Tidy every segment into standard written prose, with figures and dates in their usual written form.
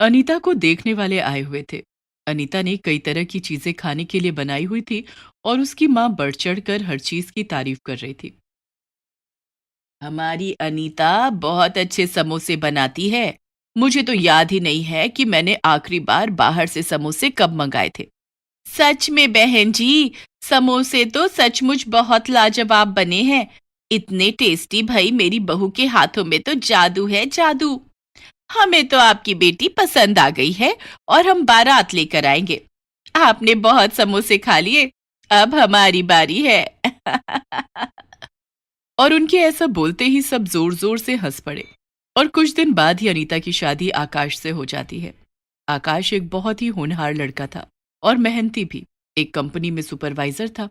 अनीता को देखने वाले आए हुए थे। अनीता ने कई तरह की चीजें खाने के लिए बनाई हुई थी और उसकी माँ बढ़ चढ़ कर हर चीज की तारीफ कर रही थी। हमारी अनीता बहुत अच्छे समोसे बनाती है। मुझे तो याद ही नहीं है कि मैंने आखिरी बार बाहर से समोसे कब मंगाए थे। सच में बहन जी, समोसे तो सचमुच बहुत लाजवाब बने हैं। इतने टेस्टी, भाई मेरी बहू के हाथों में तो जादू है जादू। हमें तो आपकी बेटी पसंद आ गई है और हम बारात लेकर आएंगे। आपने बहुत समोसे खा लिए, अब हमारी बारी है। और उनके ऐसा बोलते ही सब जोर जोर से हंस पड़े। और कुछ दिन बाद ही अनीता की शादी आकाश से हो जाती है। आकाश एक बहुत ही होनहार लड़का था और मेहनती भी। एक कंपनी में सुपरवाइजर था।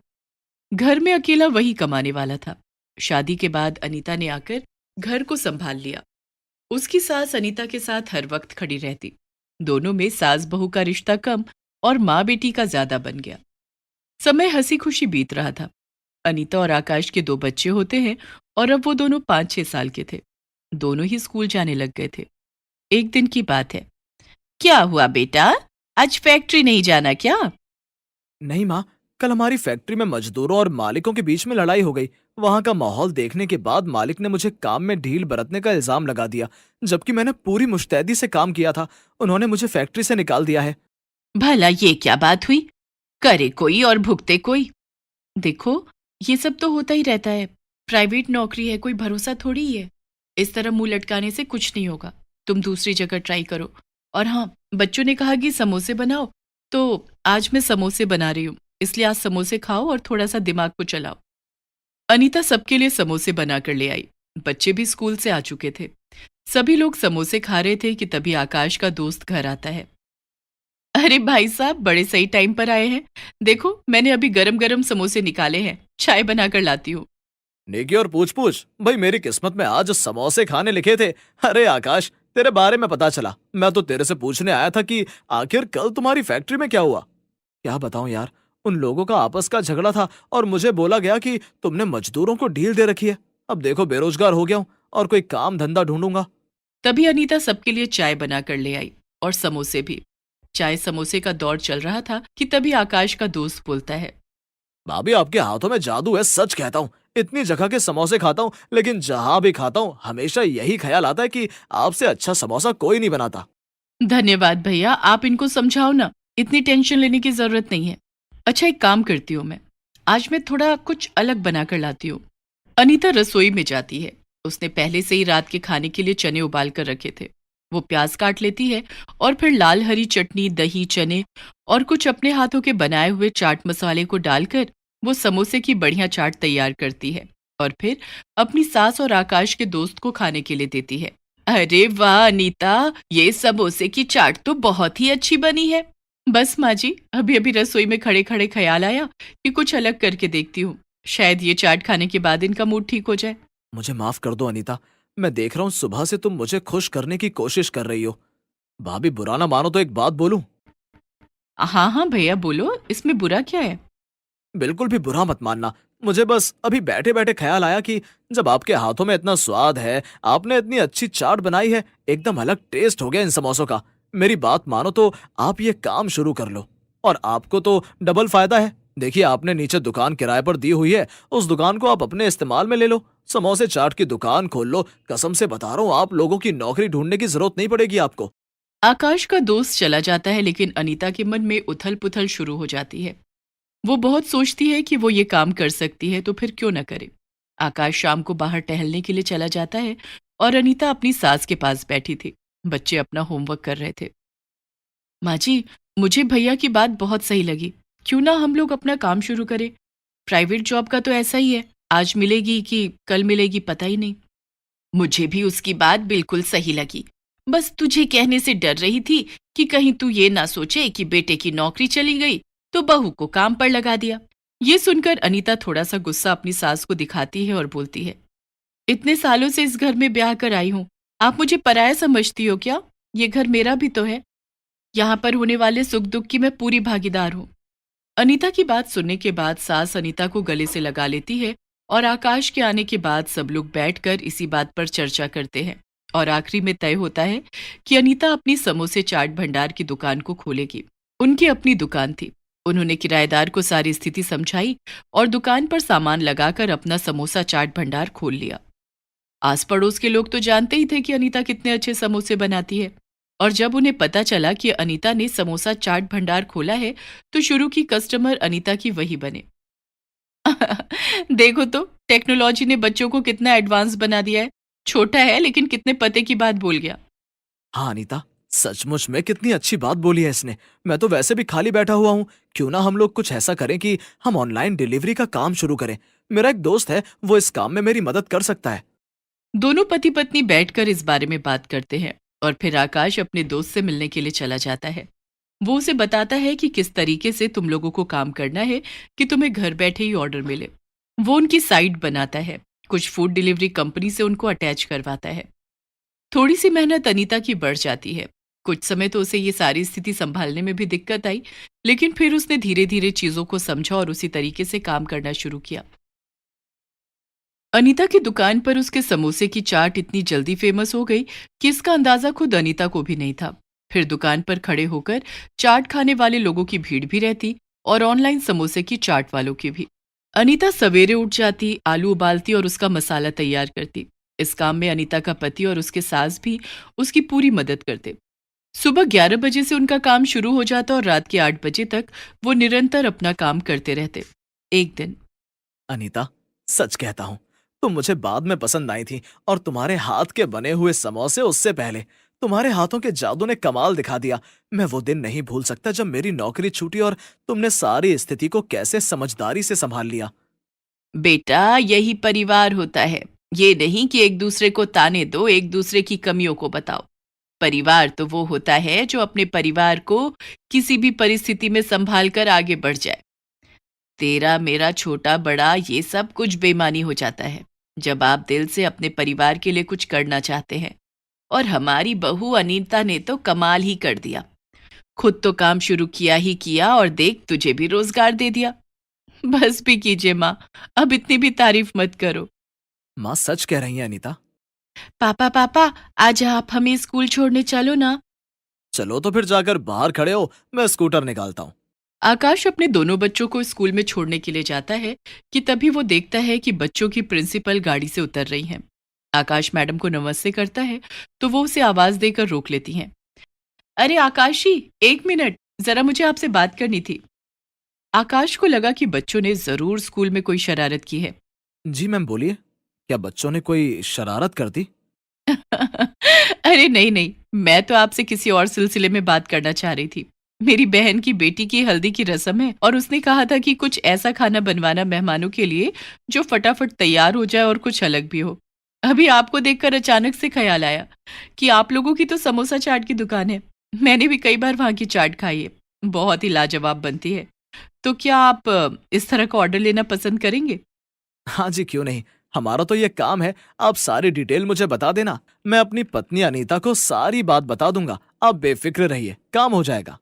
घर में अकेला वही कमाने वाला था। शादी के बाद अनीता ने आकर घर को संभाल लिया। उसकी सास अनीता के साथ हर वक्त खड़ी रहती। दोनों में सास बहू का रिश्ता कम और माँ बेटी का ज्यादा बन गया। समय हंसी खुशी बीत रहा था। अनीता और आकाश के दो बच्चे होते हैं और अब वो दोनों 5-6 साल के थे। दोनों ही स्कूल जाने लग गए थे। एक दिन की बात है। क्या हुआ बेटा, आज फैक्ट्री नहीं जाना क्या? नहीं माँ, कल हमारी फैक्ट्री में मजदूरों और मालिकों के बीच में लड़ाई हो गई। वहां का माहौल देखने के बाद मालिक ने मुझे काम में ढील बरतने का इल्जाम लगा दिया, जबकि मैंने पूरी मुस्तैदी से काम किया था। उन्होंने मुझे फैक्ट्री से निकाल दिया है। भला ये क्या बात हुई? करे कोई और भुगते कोई। देखो, ये सब तो होता ही रहता है। प्राइवेट नौकरी है, कोई भरोसा थोड़ी ही है। इस तरह मुंह लटकाने से कुछ नहीं होगा। तुम दूसरी जगह ट्राई करो। और हाँ, बच्चों ने कहा कि समोसे बनाओ, तो आज मैं समोसे बना रही हूँ। इसलिए आज समोसे खाओ और थोड़ा सा दिमाग को चलाओ। अनीता सबके लिए समोसे बनाकर ले आई। बच्चे भी स्कूल से आ चुके थे। सभी लोग समोसे खा रहे थे कि तभी आकाश का दोस्त घर आता है। अरे भाई साहब, बड़े सही टाइम पर आए हैं। देखो, मैंने अभी गरम गरम समोसे निकाले हैं, चाय बनाकर लाती हूँ। नेकी और पूछ पूछ, भाई मेरी किस्मत में आज समोसे खाने लिखे थे। अरे आकाश, तेरे बारे में पता चला। मैं तो तेरे से पूछने आया था कि आखिर कल तुम्हारी फैक्ट्री में क्या हुआ। क्या बताऊं यार, उन लोगों का आपस का झगड़ा था और मुझे बोला गया कि तुमने मजदूरों को ढील दे रखी है। अब देखो, बेरोजगार हो गया हूं और कोई काम धंधा ढूंढूंगा। तभी अनीता सबके लिए चाय बनाकर ले आई और समोसे भी। चाय समोसे का दौर चल रहा था कि तभी आकाश का दोस्त बोलता है। भाभी, आपके हाथों में जादू है, सच कहता हूँ। इतनी जगह के समोसे खाता हूँ, लेकिन जहां भी खाता हूँ हमेशा यही ख्याल आता है कि आपसे अच्छा समोसा कोई नहीं बनाता। धन्यवाद भैया, आप इनको समझाओ ना। इतनी टेंशन लेने की जरूरत नहीं है। अच्छा, एक काम करती हूँ मैं। आज मैं थोड़ा कुछ अलग बनाकर लाती हूँ। अनीता रसोई में जाती है। उसने पहले से ही रात के खाने के लिए चने उबाल कर रखे थे। वो प्याज काट लेती है और फिर लाल हरी चटनी, दही, चने और कुछ अपने हाथों के बनाए हुए चाट मसाले को डालकर वो समोसे की बढ़िया चाट तैयार करती है और फिर अपनी सास और आकाश के दोस्त को खाने के लिए देती है। अरे वाह अनीता, ये समोसे की चाट तो बहुत ही अच्छी बनी है। बस माँ जी, अभी अभी रसोई में खड़े खड़े ख्याल आया कि कुछ अलग करके देखती हूँ। शायद ये चाट खाने के बाद इनका मूड ठीक हो जाए। मुझे माफ कर दो अनीता। मैं देख रहा हूँ सुबह से तुम मुझे खुश करने की कोशिश कर रही हो। भाभी, बुरा ना मानो तो एक बात बोलूं? हाँ हाँ भैया, बोलो, इसमें बुरा क्या है? बिल्कुल भी बुरा मत मानना। मुझे बस अभी बैठे बैठे ख्याल आया कि जब आपके हाथों में इतना स्वाद है, आपने इतनी अच्छी चाट बनाई है, एकदम अलग टेस्ट हो गया इन समोसों का। मेरी बात मानो तो आप ये काम शुरू कर लो। और आपको तो डबल फायदा है। देखिए, आपने नीचे दुकान किराए पर दी हुई है, उस दुकान को आप अपने इस्तेमाल में ले लो। समोसे चाट की दुकान खोल लो। कसम से बता रहा हूँ, आप लोगों की नौकरी ढूंढने की जरूरत नहीं पड़ेगी आपको। आकाश का दोस्त चला जाता है, लेकिन अनीता के मन में उथल पुथल शुरू हो जाती है। वो बहुत सोचती है कि वो ये काम कर सकती है तो फिर क्यों न करे। आकाश शाम को बाहर टहलने के लिए चला जाता है और अनीता अपनी सास के पास बैठी थी। बच्चे अपना होमवर्क कर रहे थे। माँ जी, मुझे भैया की बात बहुत सही लगी। क्यों ना हम लोग अपना काम शुरू करें। प्राइवेट जॉब का तो ऐसा ही है, आज मिलेगी कि कल मिलेगी पता ही नहीं। मुझे भी उसकी बात बिल्कुल सही लगी। बस तुझे कहने से डर रही थी कि कहीं तू ये ना सोचे कि बेटे की नौकरी चली गई तो बहू को काम पर लगा दिया। ये सुनकर अनीता थोड़ा सा गुस्सा अपनी सास को दिखाती है और बोलती है, इतने सालों से इस घर में ब्याह कर आई हूं, आप मुझे पराया समझती हो क्या? ये घर मेरा भी तो है। यहाँ पर होने वाले सुख दुख की मैं पूरी भागीदार हूँ। अनीता की बात सुनने के बाद सास अनीता को गले से लगा लेती है और आकाश के आने के बाद सब लोग बैठकर इसी बात पर चर्चा करते हैं और आखिरी में तय होता है कि अनीता अपनी समोसे चाट भंडार की दुकान को खोलेगी। उनकी अपनी दुकान थी। उन्होंने किराएदार को सारी स्थिति समझाई और दुकान पर सामान लगाकर अपना समोसा चाट भंडार खोल लिया। आस पड़ोस के लोग तो जानते ही थे कि अनीता कितने अच्छे समोसे बनाती है, और जब उन्हें पता चला कि अनीता ने समोसा चाट भंडार खोला है तो शुरू की कस्टमर अनीता की वही बने। देखो तो टेक्नोलॉजी ने बच्चों को कितना एडवांस बना दिया है। छोटा है लेकिन कितने पते की बात बोल गया। हाँ अनीता, सचमुच में कितनी अच्छी बात बोली है इसने। मैं तो वैसे भी खाली बैठा हुआ हूँ। क्यों ना हम लोग कुछ ऐसा करें कि हम ऑनलाइन डिलीवरी का काम शुरू करें। मेरा एक दोस्त है, वो इस काम में मेरी मदद कर सकता है। दोनों पति पत्नी बैठकर इस बारे में बात करते हैं और फिर आकाश अपने दोस्त से मिलने के लिए चला जाता है। वो उसे बताता है कि किस तरीके से तुम लोगों को काम करना है कि तुम्हें घर बैठे ही ऑर्डर मिले। वो उनकी साइट बनाता है, कुछ फूड डिलीवरी कंपनी से उनको अटैच करवाता है। थोड़ी सी मेहनत अनीता की बढ़ जाती है। कुछ समय तो उसे ये सारी स्थिति संभालने में भी दिक्कत आई, लेकिन फिर उसने धीरे धीरे चीजों को समझा और उसी तरीके से काम करना शुरू किया। अनीता की दुकान पर उसके समोसे की चाट इतनी जल्दी फेमस हो गई कि इसका अंदाजा खुद अनीता को भी नहीं था। फिर दुकान पर खड़े होकर चाट खाने वाले लोगों की भीड़ भी रहती और ऑनलाइन समोसे की चाट वालों की भी। अनीता सवेरे उठ जाती, आलू उबालती और उसका मसाला तैयार करती। इस काम में अनीता का पति और उसके सास भी उसकी पूरी मदद करते। सुबह 11 बजे से उनका काम शुरू हो जाता और रात के 8 बजे तक वो निरंतर अपना काम करते रहते। एक दिन अनीता, सच कहता हूँ, तुम मुझे बाद में पसंद आई थी, और तुम्हारे हाथ के बने हुए समोसे उससे पहले। तुम्हारे हाथों के जादू ने कमाल दिखा दिया। मैं वो दिन नहीं भूल सकता जब मेरी नौकरी छूटी और तुमने सारी स्थिति को कैसे समझदारी से संभाल लिया। बेटा, यही परिवार होता है। ये नहीं कि एक दूसरे को ताने दो, एक दूसरे की कमियों को बताओ। परिवार तो वो होता है जो अपने परिवार को किसी भी परिस्थिति में संभाल कर आगे बढ़ जाए। तेरा मेरा छोटा बड़ा ये सब कुछ बेईमानी हो जाता है जब आप दिल से अपने परिवार के लिए कुछ करना चाहते हैं। और हमारी बहू अनीता ने तो कमाल ही कर दिया। खुद तो काम शुरू किया ही किया और देख तुझे भी रोजगार दे दिया। बस भी कीजिए माँ, अब इतनी भी तारीफ मत करो। माँ सच कह रही हैं अनीता। पापा पापा, आज आप हमें स्कूल छोड़ने चलो ना। चलो तो फिर जाकर बाहर खड़े हो, मैं स्कूटर निकालता हूँ। आकाश अपने दोनों बच्चों को स्कूल में छोड़ने के लिए जाता है कि तभी वो देखता है कि बच्चों की प्रिंसिपल गाड़ी से उतर रही हैं। आकाश मैडम को नमस्ते करता है तो वो उसे आवाज देकर रोक लेती हैं। अरे आकाशी, एक मिनट, जरा मुझे आपसे बात करनी थी। आकाश को लगा कि बच्चों ने जरूर स्कूल में कोई शरारत की है। जी मैम, बोलिए। क्या बच्चों ने कोई शरारत कर दी? अरे नहीं नहीं, मैं तो आपसे किसी और सिलसिले में बात करना चाह रही थी। मेरी बहन की बेटी की हल्दी की रस्म है और उसने कहा था कि कुछ ऐसा खाना बनवाना मेहमानों के लिए जो फटाफट तैयार हो जाए और कुछ अलग भी हो। अभी आपको देखकर अचानक से ख्याल आया कि आप लोगों की तो समोसा चाट की दुकान है। मैंने भी कई बार वहां की चाट खाई है, बहुत ही लाजवाब बनती है। तो क्या आप इस तरह का ऑर्डर लेना पसंद करेंगे? हाँ जी, क्यों नहीं। हमारा तो ये काम है। आप सारी डिटेल मुझे बता देना, मैं अपनी पत्नी अनीता को सारी बात बता दूंगा। आप बेफिक्र रहिए, काम हो जाएगा।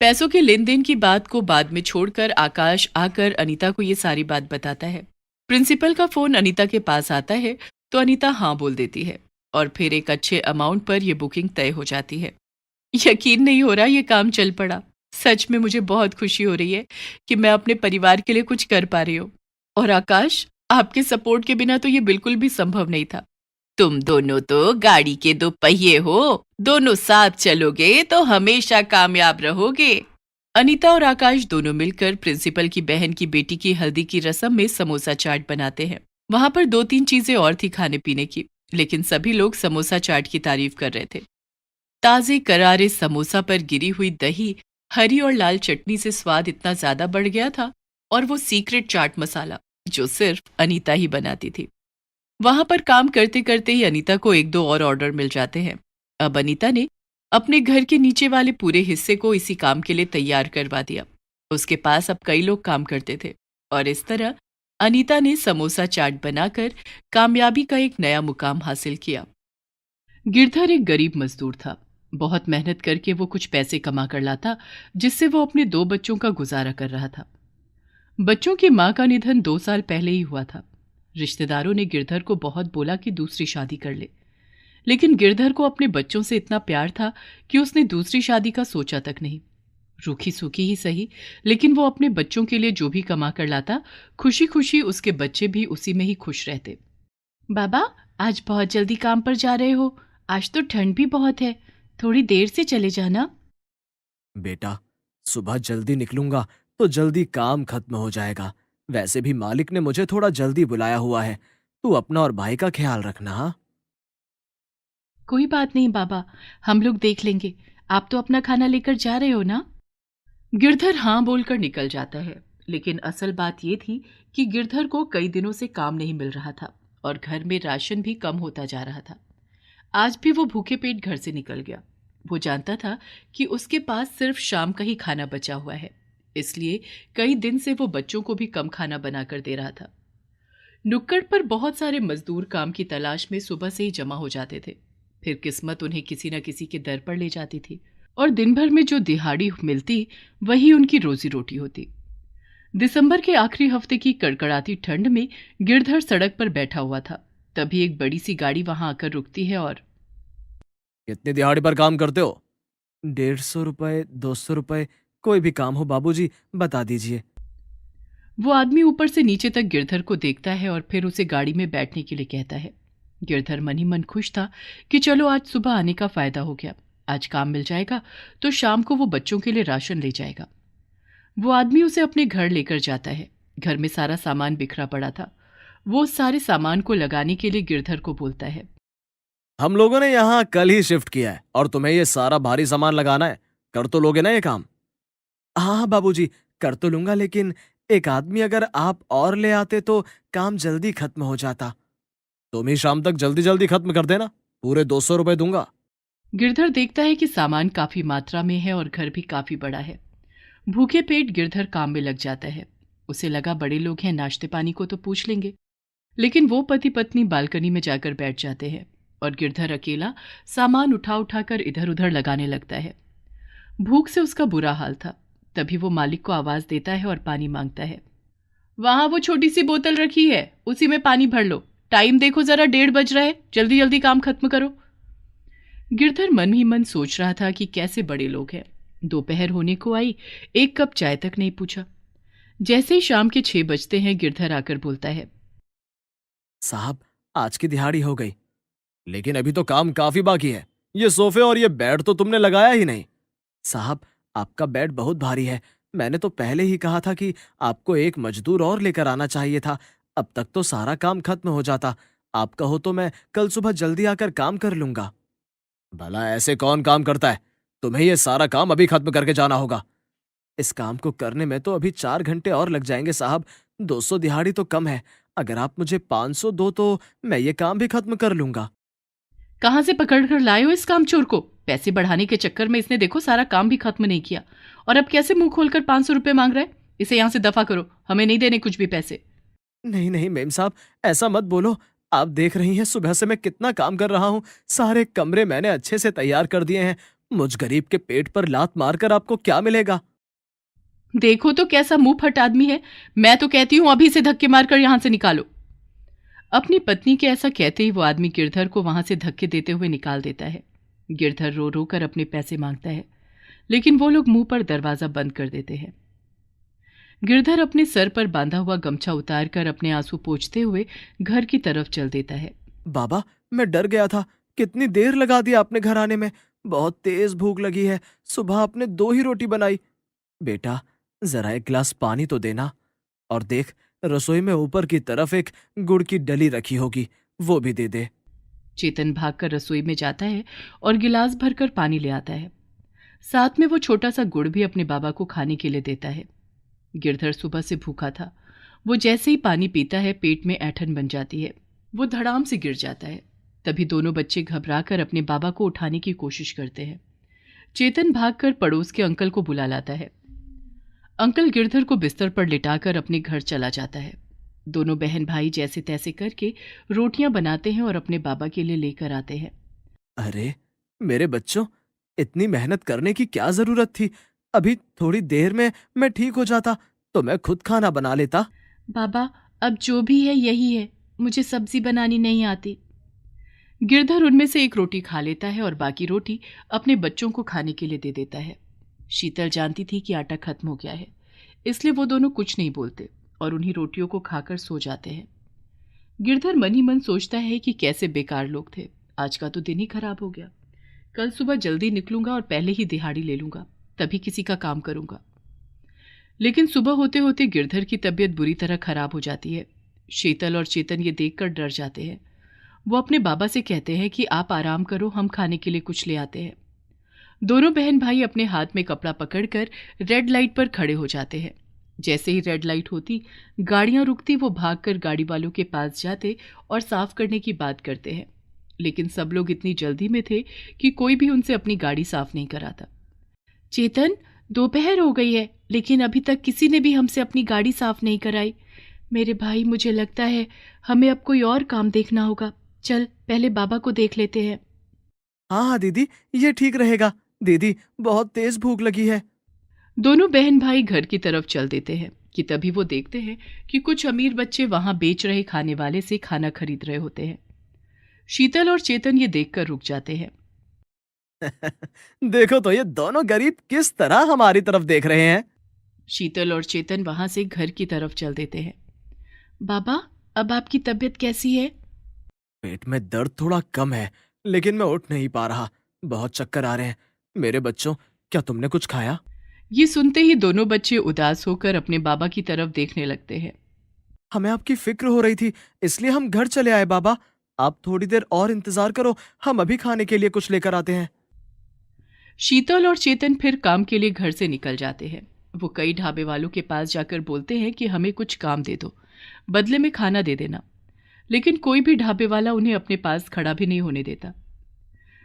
पैसों के लेन देन की बात को बाद में छोड़कर आकाश आकर अनीता को ये सारी बात बताता है। प्रिंसिपल का फोन अनीता के पास आता है तो अनीता हाँ बोल देती है और फिर एक अच्छे अमाउंट पर यह बुकिंग तय हो जाती है। यकीन नहीं हो रहा ये काम चल पड़ा। सच में मुझे बहुत खुशी हो रही है कि मैं अपने परिवार के लिए कुछ कर पा रही हूँ। और आकाश, आपके सपोर्ट के बिना तो ये बिल्कुल भी संभव नहीं था। तुम दोनों तो गाड़ी के दो पहिए हो, दोनों साथ चलोगे तो हमेशा कामयाब रहोगे। अनीता और आकाश दोनों मिलकर प्रिंसिपल की बहन की बेटी की हल्दी की रस्म में समोसा चाट बनाते हैं। वहां पर 2-3 चीजें और थी खाने पीने की, लेकिन सभी लोग समोसा चाट की तारीफ कर रहे थे। ताजे करारे समोसा पर गिरी हुई दही, हरी और लाल चटनी से स्वाद इतना ज्यादा बढ़ गया था, और वो सीक्रेट चाट मसाला जो सिर्फ अनीता ही बनाती थी। वहां पर काम करते करते ही अनीता को 1-2 और ऑर्डर मिल जाते हैं। अब अनीता ने अपने घर के नीचे वाले पूरे हिस्से को इसी काम के लिए तैयार करवा दिया। उसके पास अब कई लोग काम करते थे और इस तरह अनीता ने समोसा चाट बनाकर कामयाबी का एक नया मुकाम हासिल किया। गिरधर एक गरीब मजदूर था। बहुत मेहनत करके वो कुछ पैसे कमा कर लाता, जिससे वो अपने 2 बच्चों का गुजारा कर रहा था। बच्चों की मां का निधन 2 साल पहले ही हुआ था। रिश्तेदारों ने गिरधर को बहुत बोला कि दूसरी शादी कर ले, लेकिन गिरधर को अपने बच्चों से इतना प्यार था कि उसने दूसरी शादी का सोचा तक नहीं। रूखी सूखी ही सही, लेकिन वो अपने बच्चों के लिए जो भी कमा कर लाता, खुशी खुशी उसके बच्चे भी उसी में ही खुश रहते। बाबा, आज बहुत जल्दी काम पर जा रहे हो? आज तो ठंड भी बहुत है, थोड़ी देर से चले जाना। बेटा, सुबह जल्दी निकलूंगा तो जल्दी काम खत्म हो जाएगा। वैसे भी मालिक ने मुझे थोड़ा जल्दी बुलाया हुआ है। तू अपना और भाई का ख्याल रखना, हाँ? कोई बात नहीं बाबा, हम लोग देख लेंगे। आप तो अपना खाना लेकर जा रहे हो ना? गिरधर हाँ बोलकर निकल जाता है, लेकिन असल बात यह थी कि गिरधर को कई दिनों से काम नहीं मिल रहा था और घर में राशन भी कम होता जा रहा था। आज भी वो भूखे पेट घर से निकल गया। वो जानता था कि उसके पास सिर्फ शाम का ही खाना बचा हुआ है, इसलिए कई दिन से वो बच्चों को भी कम खाना बनाकर दे रहा था। नुक्कड़ पर बहुत सारे मजदूर काम की तलाश में सुबह से ही जमा हो जाते थे। फिर किस्मत उन्हें किसी न किसी के दर पर ले जाती थी और दिन भर में जो दिहाड़ी मिलती वही उनकी रोजी रोटी होती। दिसंबर के आखिरी हफ्ते की कड़कड़ाती ठंड में गिरधर सड़क पर बैठा हुआ था। तभी एक बड़ी सी गाड़ी वहां आकर रुकती है और कितनी दिहाड़ी पर काम करते हो? 150 रुपए, 200 रुपए, कोई भी काम हो बाबूजी, बता दीजिए। वो आदमी ऊपर से नीचे तक गिरधर को देखता है और फिर उसे गाड़ी में बैठने के लिए कहता है। गिरधर मन ही मन खुश था कि चलो आज सुबह आने का फायदा हो गया, आज काम मिल जाएगा तो शाम को वो बच्चों के लिए राशन ले जाएगा। वो आदमी उसे अपने घर लेकर जाता है। घर में सारा सामान बिखरा पड़ा था। वो उस सारे सामान को लगाने के लिए गिरधर को बोलता है। हम लोगों ने यहाँ कल ही शिफ्ट किया है और तुम्हें ये सारा भारी सामान लगाना है। कर तो लोगे ना ये काम? हाँ हाँ बाबूजी, कर तो लूंगा, लेकिन एक आदमी अगर आप और ले आते तो काम जल्दी खत्म हो जाता। तुम ही शाम तक जल्दी जल्दी खत्म कर देना, पूरे 200 रुपए दूंगा। गिरधर देखता है कि सामान काफी मात्रा में है और घर भी काफी बड़ा है। भूखे पेट गिरधर काम में लग जाता है। उसे लगा बड़े लोग हैं, नाश्ते पानी को तो पूछ लेंगे, लेकिन वो पति पत्नी बालकनी में जाकर बैठ जाते हैं और गिरधर अकेला सामान उठा उठाकर इधर उधर लगाने लगता है। भूख से उसका बुरा हाल था। तभी वो मालिक को आवाज देता है और पानी मांगता है। वहां वो छोटी सी बोतल रखी है, उसी में पानी भर लो। टाइम देखो जरा, 1:30 बज रहा है, जल्दी जल्दी काम खत्म करो। गिरधर मन ही मन सोच रहा था कि कैसे बड़े लोग हैं। दोपहर होने को आई, एक कप चाय तक नहीं पूछा। जैसे ही शाम के 6 बजते हैं, गिरधर आकर बोलता है। साहब, आज की दिहाड़ी हो गई, लेकिन अभी तो काम काफी बाकी है। ये सोफे और ये बेड तो तुमने लगाया ही नहीं। साहब, आपका बेड बहुत भारी है। मैंने तो पहले ही कहा था कि आपको एक मजदूर और लेकर आना चाहिए था। अब तक तो सारा काम खत्म हो जाता। आप कहो तो मैं कल सुबह जल्दी आकर काम कर लूंगा। भला ऐसे कौन काम करता है? तुम्हें ये सारा काम अभी खत्म करके जाना होगा। इस काम को करने में तो अभी 4 घंटे और लग जाएंगे साहब। 200 दिहाड़ी तो कम है। अगर आप मुझे 500 दो तो मैं ये काम भी खत्म कर लूंगा। कहां से पकड़ कर लाए हो इस काम चोर को? पैसे बढ़ाने के चक्कर में इसने देखो सारा काम भी खत्म नहीं किया, और अब कैसे मुंह खोलकर 500 रुपए मांग रहा है? इसे यहां से दफा करो, हमें नहीं देने कुछ भी पैसे। नहीं नहीं मेम साहब, ऐसा मत बोलो। आप देख रही हैं सुबह से मैं कितना काम कर रहा हूँ। सारे कमरे मैंने अच्छे से तैयार कर दिए हैं। मुझ गरीब के पेट पर लात मारकर आपको क्या मिलेगा? देखो तो कैसा मुंह फट आदमी है। मैं तो कहती हूं अभी से धक्के मारकर यहां से निकालो। अपनी पत्नी के ऐसा कहते ही वो आदमी गिरधर को वहां से धक्के देते हुए निकाल देता है। गिरधर रो रो कर अपने पैसे मांगता है, लेकिन वो लोग मुंह पर दरवाजा बंद कर देते हैं। गिरधर अपने सर पर बांधा हुआ गमछा उतार कर अपने आंसू पोंछते हुए घर की तरफ चल देता है। बाबा, मैं डर गया था। कितनी देर लगा दी आपने घर आने में। बहुत तेज भूख लगी है। सुबह आपने 2 ही रोटी बनाई। बेटा, जरा एक गिलास पानी तो देना। और देख, रसोई में ऊपर की तरफ एक गुड़ की डली रखी होगी, वो भी दे दे। चेतन भागकर रसोई में जाता है और गिलास भरकर पानी ले आता है। साथ में वो छोटा सा गुड़ भी अपने बाबा को खाने के लिए देता है। गिरधर सुबह से भूखा था। वो जैसे ही पानी पीता है, पेट में ऐंठन बन जाती है। वो धड़ाम से गिर जाता है। तभी दोनों बच्चे घबराकर अपने बाबा को उठाने की कोशिश करते हैं। चेतन भागकर पड़ोस के अंकल को बुला लाता है। अंकल गिरधर को बिस्तर पर लिटाकर अपने घर चला जाता है। दोनों बहन भाई जैसे तैसे करके रोटियां बनाते हैं और अपने बाबा के लिए लेकर आते हैं। अरे मेरे बच्चों, इतनी मेहनत करने की क्या जरूरत थी? अभी थोड़ी देर में मैं ठीक हो जाता तो मैं खुद खाना बना लेता। बाबा, अब जो भी है यही है, मुझे सब्जी बनानी नहीं आती। गिरधर उनमें से एक रोटी खा लेता है और बाकी रोटी अपने बच्चों को खाने के लिए दे देता है। शीतल जानती थी कि आटा खत्म हो गया है, इसलिए वो दोनों कुछ नहीं बोलते और उन्हीं रोटियों को खाकर सो जाते हैं। गिरधर मन ही मन सोचता है कि कैसे बेकार लोग थे, आज का तो दिन ही खराब हो गया। कल सुबह जल्दी निकलूंगा और पहले ही दिहाड़ी ले लूंगा, तभी किसी का काम करूंगा। लेकिन सुबह होते होते गिरधर की तबीयत बुरी तरह खराब हो जाती है। शीतल और चेतन ये देखकर डर जाते हैं। वो अपने बाबा से कहते हैं कि आप आराम करो, हम खाने के लिए कुछ ले आते हैं। दोनों बहन भाई अपने हाथ में कपड़ा पकड़कर रेड लाइट पर खड़े हो जाते हैं। जैसे ही रेड लाइट होती, गाड़ियां रुकती, वो भागकर गाड़ी वालों के पास जाते और साफ करने की बात करते हैं। लेकिन सब लोग इतनी जल्दी में थे कि कोई भी उनसे अपनी गाड़ी साफ नहीं कराता। चेतन, दोपहर हो गई है, लेकिन अभी तक किसी ने भी हमसे अपनी गाड़ी साफ नहीं कराई। मेरे भाई, मुझे लगता है हमें अब कोई और काम देखना होगा। चल पहले बाबा को देख लेते हैं। हाँ हाँ दीदी, ये ठीक रहेगा। दीदी, बहुत तेज भूख लगी है। दोनों बहन भाई घर की तरफ चल देते हैं कि तभी वो देखते हैं कि कुछ अमीर बच्चे वहां बेच रहे खाने वाले से खाना खरीद रहे होते हैं। शीतल और चेतन ये देखकर रुक जाते हैं। देखो तो ये दोनों गरीब किस तरह हमारी तरफ देख रहे हैं। शीतल और चेतन वहां से घर की तरफ चल देते हैं। बाबा, अब आपकी तबीयत कैसी है? पेट में दर्द थोड़ा कम है, लेकिन मैं उठ नहीं पा रहा। बहुत चक्कर आ रहे हैं। मेरे बच्चों, क्या तुमने कुछ खाया? ये सुनते ही दोनों बच्चे उदास होकर अपने बाबा की तरफ देखने लगते हैं। हमें आपकी फिक्र हो रही थी, इसलिए हम घर चले आए। बाबा, आप थोड़ी देर और इंतजार करो, हम अभी खाने के लिए कुछ लेकर आते हैं। शीतल और चेतन फिर काम के लिए घर से निकल जाते हैं। वो कई ढाबे वालों के पास जाकर बोलते हैं कि हमें कुछ काम दे दो, बदले में खाना दे देना। लेकिन कोई भी ढाबे वाला उन्हें अपने पास खड़ा भी नहीं होने देता।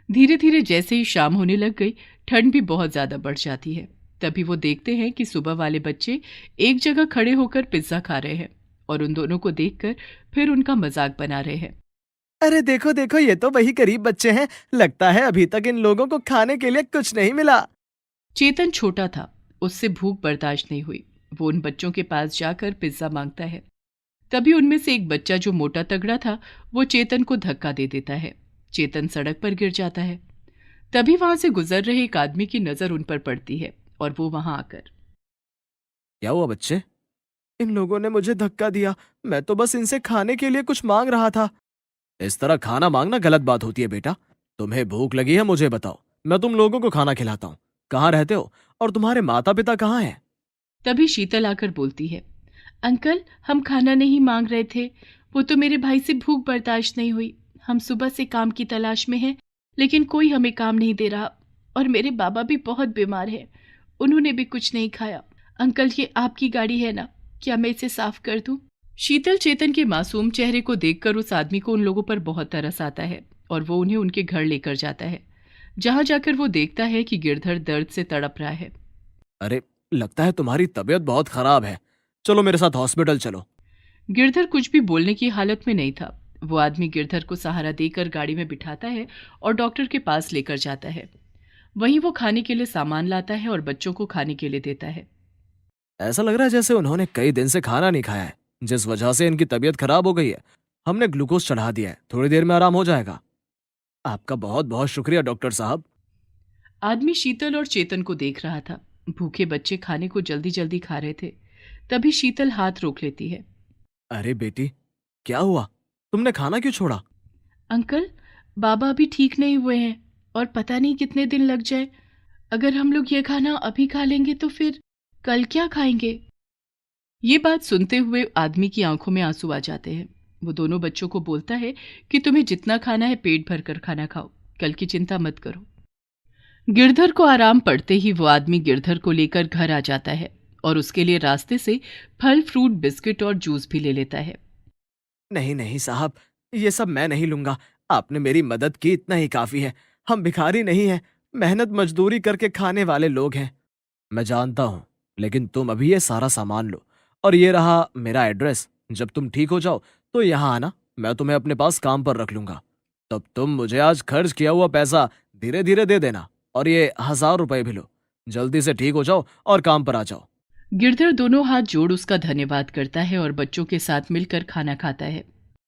धीरे धीरे जैसे ही शाम होने लग गई, ठंड भी बहुत ज्यादा बढ़ जाती है। तभी वो देखते हैं कि सुबह वाले बच्चे एक जगह खड़े होकर पिज्जा खा रहे हैं और उन दोनों को देखकर फिर उनका मजाक बना रहे हैं। अरे देखो देखो, ये तो वही गरीब बच्चे हैं। लगता है अभी तक इन लोगों को खाने के लिए कुछ नहीं मिला। चेतन छोटा था, उससे भूख बर्दाश्त नहीं हुई। वो उन बच्चों के पास जाकर पिज्जा मांगता है। तभी उनमें से एक बच्चा जो मोटा तगड़ा था, वो चेतन को धक्का दे देता है। चेतन सड़क पर गिर जाता है। तभी वहां से गुजर रहे एक आदमी की नजर उन पर पड़ती है और वो वहां आकर, क्या हुआ बच्चे? इन लोगों ने मुझे धक्का दिया। मैं तो बस इनसे खाने के लिए कुछ मांग रहा था। इस तरह खाना मांगना गलत बात होती है बेटा। तुम्हें भूख लगी है, मुझे बताओ, मैं तुम लोगों को खाना खिलाता हूँ। कहाँ रहते हो और तुम्हारे माता पिता कहाँ हैं? तभी शीतल आकर बोलती है, अंकल, हम खाना नहीं मांग रहे थे, वो तो मेरे भाई से भूख बर्दाश्त नहीं हुई। हम सुबह से काम की तलाश में हैं, लेकिन कोई हमें काम नहीं दे रहा और मेरे बाबा भी बहुत बीमार हैं, उन्होंने भी कुछ नहीं खाया। अंकल, ये आपकी गाड़ी है ना, क्या मैं इसे साफ कर दूं? शीतल चेतन के मासूम चेहरे को देखकर उस आदमी को उन लोगों पर बहुत तरस आता है और वो उन्हें उनके घर लेकर जाता है, जहां जाकर वो देखता है कि गिरधर दर्द से तड़प रहा है। अरे, लगता है तुम्हारी तबीयत बहुत खराब है। चलो मेरे साथ हॉस्पिटल चलो। गिरधर कुछ भी बोलने की हालत में नहीं था। वो आदमी गिरधर को सहारा देकर गाड़ी में बिठाता है और डॉक्टर के पास लेकर जाता है। वहीं वो खाने के लिए सामान लाता है और बच्चों को खाने के लिए देता है। ऐसा लग रहा है जैसे उन्होंने कई दिन से खाना नहीं खाया है, जिस वजह से इनकी तबीयत खराब हो गई है। हमने ग्लूकोज चढ़ा दिया है, थोड़ी देर में आराम हो जाएगा। आपका बहुत बहुत शुक्रिया डॉक्टर साहब। आदमी शीतल और चेतन को देख रहा था। भूखे बच्चे खाने को जल्दी जल्दी खा रहे थे। तभी शीतल हाथ रोक लेती है। अरे बेटी, क्या हुआ? तुमने खाना क्यों छोड़ा? अंकल, बाबा अभी ठीक नहीं हुए हैं और पता नहीं कितने दिन लग जाए। अगर हम लोग ये खाना अभी खा लेंगे तो फिर कल क्या खाएंगे? ये बात सुनते हुए आदमी की आंखों में आंसू आ जाते हैं। वो दोनों बच्चों को बोलता है कि तुम्हें जितना खाना है पेट भर कर खाना खाओ, कल की चिंता मत करो। गिरधर को आराम पड़ते ही वो आदमी गिरधर को लेकर घर आ जाता है और उसके लिए रास्ते से फल, फ्रूट, बिस्किट और जूस भी ले लेता है। नहीं नहीं साहब, ये सब मैं नहीं लूंगा। आपने मेरी मदद की, इतना ही काफी है। हम भिखारी नहीं हैं, मेहनत मजदूरी करके खाने वाले लोग हैं। मैं जानता हूँ, लेकिन तुम अभी ये सारा सामान लो और ये रहा मेरा एड्रेस। जब तुम ठीक हो जाओ तो यहाँ आना, मैं तुम्हें अपने पास काम पर रख लूंगा। तब तुम मुझे आज खर्च किया हुआ पैसा धीरे धीरे दे देना और ये 1000 रुपए भी लो। जल्दी से ठीक हो जाओ और काम पर आ जाओ। गिरधर दोनों हाथ जोड़ उसका धन्यवाद करता है और बच्चों के साथ मिलकर खाना खाता है।